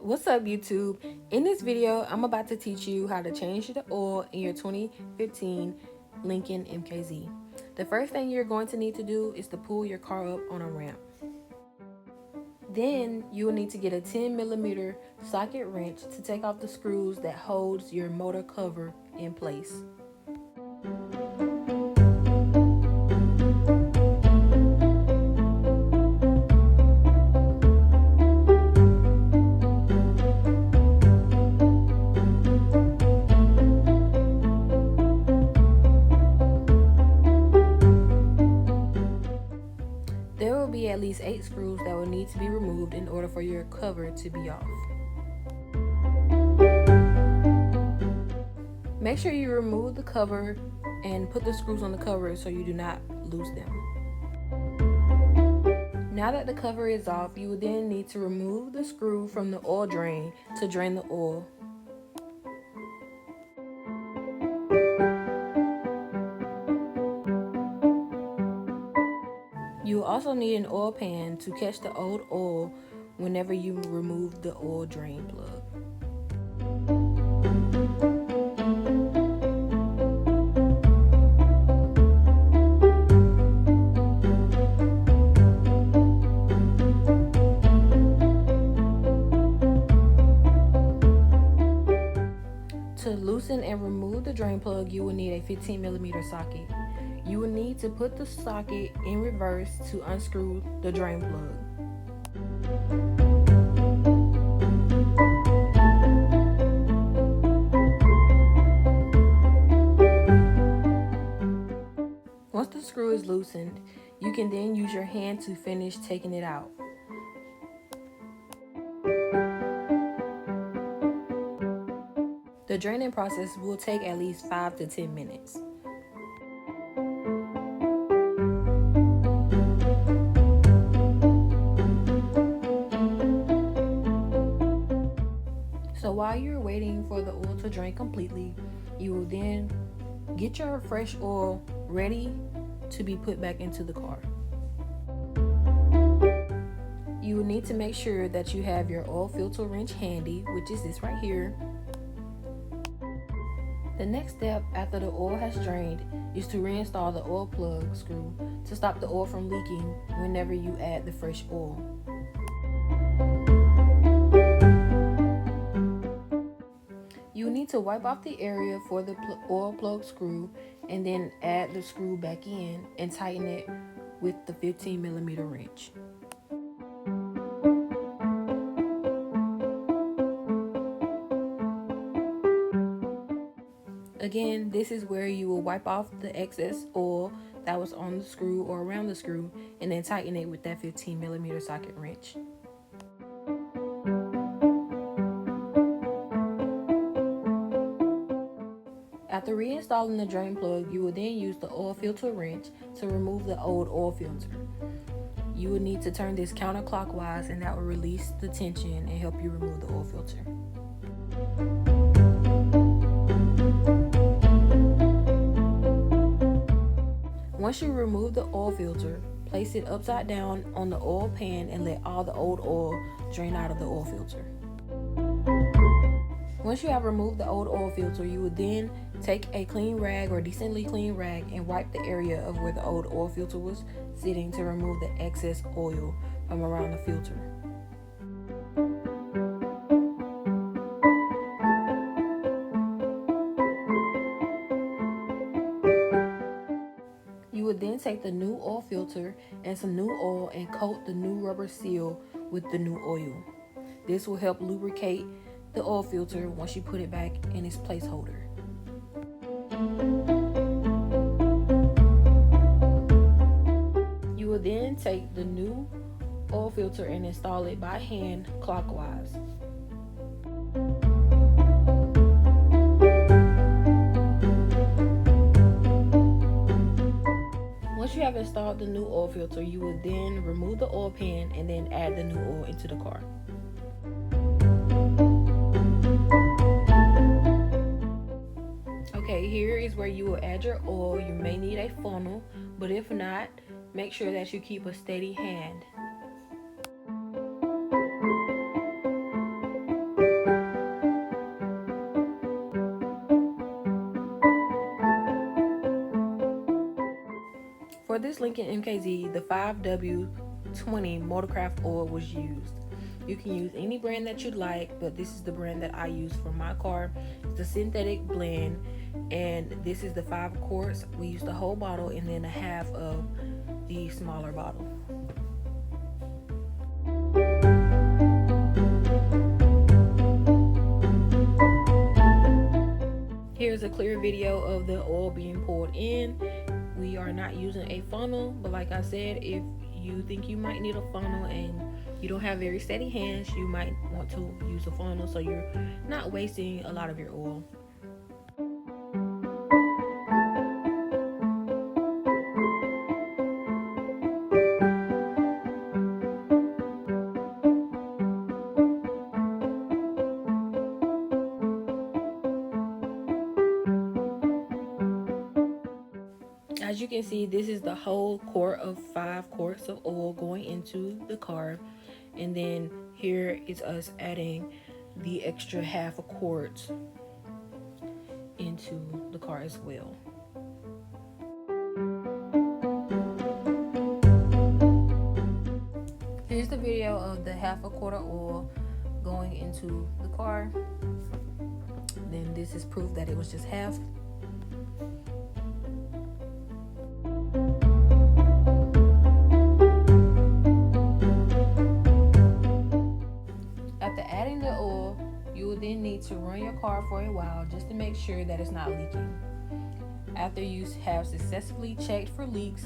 What's up, YouTube? In this video, I'm about to teach you how to change the oil in your 2015 Lincoln MKZ. The first thing you're going to need to do is to pull your car up on a ramp. Then you will need to get a 10mm socket wrench to take off the screws that holds your motor cover in place. There will be at least 8 screws that will need to be removed in order for your cover to be off. Make sure you remove the cover and put the screws on the cover so you do not lose them. Now that the cover is off, you will then need to remove the screw from the oil drain to drain the oil. You will also need an oil pan to catch the old oil whenever you remove the oil drain plug. To loosen and remove the drain plug, you will need a 15mm socket. You will need to put the socket in reverse to unscrew the drain plug. Once the screw is loosened, you can then use your hand to finish taking it out. The draining process will take at least 5 to 10 minutes. So while you're waiting for the oil to drain completely, you will then get your fresh oil ready to be put back into the car. You will need to make sure that you have your oil filter wrench handy, which is this right here. The next step after the oil has drained is to reinstall the oil plug screw to stop the oil from leaking whenever you add the fresh oil. You need to wipe off the area for the oil plug screw and then add the screw back in and tighten it with the 15mm wrench. Again, this is where you will wipe off the excess oil that was on the screw or around the screw and then tighten it with that 15mm socket wrench. After reinstalling the drain plug, you will then use the oil filter wrench to remove the old oil filter. You will need to turn this counterclockwise, and that will release the tension and help you remove the oil filter. Once you remove the oil filter, place it upside down on the oil pan and let all the old oil drain out of the oil filter. Once you have removed the old oil filter, you will then take a clean rag or decently clean rag and wipe the area of where the old oil filter was sitting to remove the excess oil from around the filter. You would then take the new oil filter and some new oil and coat the new rubber seal with the new oil. This will help lubricate the oil filter once you put it back in its placeholder. You will then take the new oil filter and install it by hand clockwise. Once you have installed the new oil filter, you will then remove the oil pan and then add the new oil into the car. Okay, here is where you will add your oil. You may need a funnel, but if not, make sure that you keep a steady hand. this Lincoln MKZ, the 5W20 Motorcraft oil was used. You can use any brand that you like, but this is the brand that I use for my car. It's the synthetic blend, and this is the 5 quarts. We used the whole bottle and then a half of the smaller bottle. Here's a clear video of the oil being poured in. We are not using a funnel, but like I said, if you think you might need a funnel and you don't have very steady hands, you might want to use a funnel so you're not wasting a lot of your oil. As you can see, this is the whole quart of 5 quarts of oil going into the car, and then here is us adding the extra half a quart into the car as well. Here's the video of the half a quart of oil going into the car. Then this is proof that it was just half. After adding the oil, you will then need to run your car for a while just to make sure that it's not leaking. After you have successfully checked for leaks,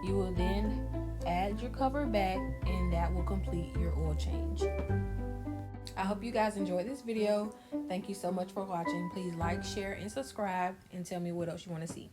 you will then add your cover back, and that will complete your oil change. I hope you guys enjoyed this video. Thank you so much for watching. Please like, share, and subscribe, and tell me what else you want to see.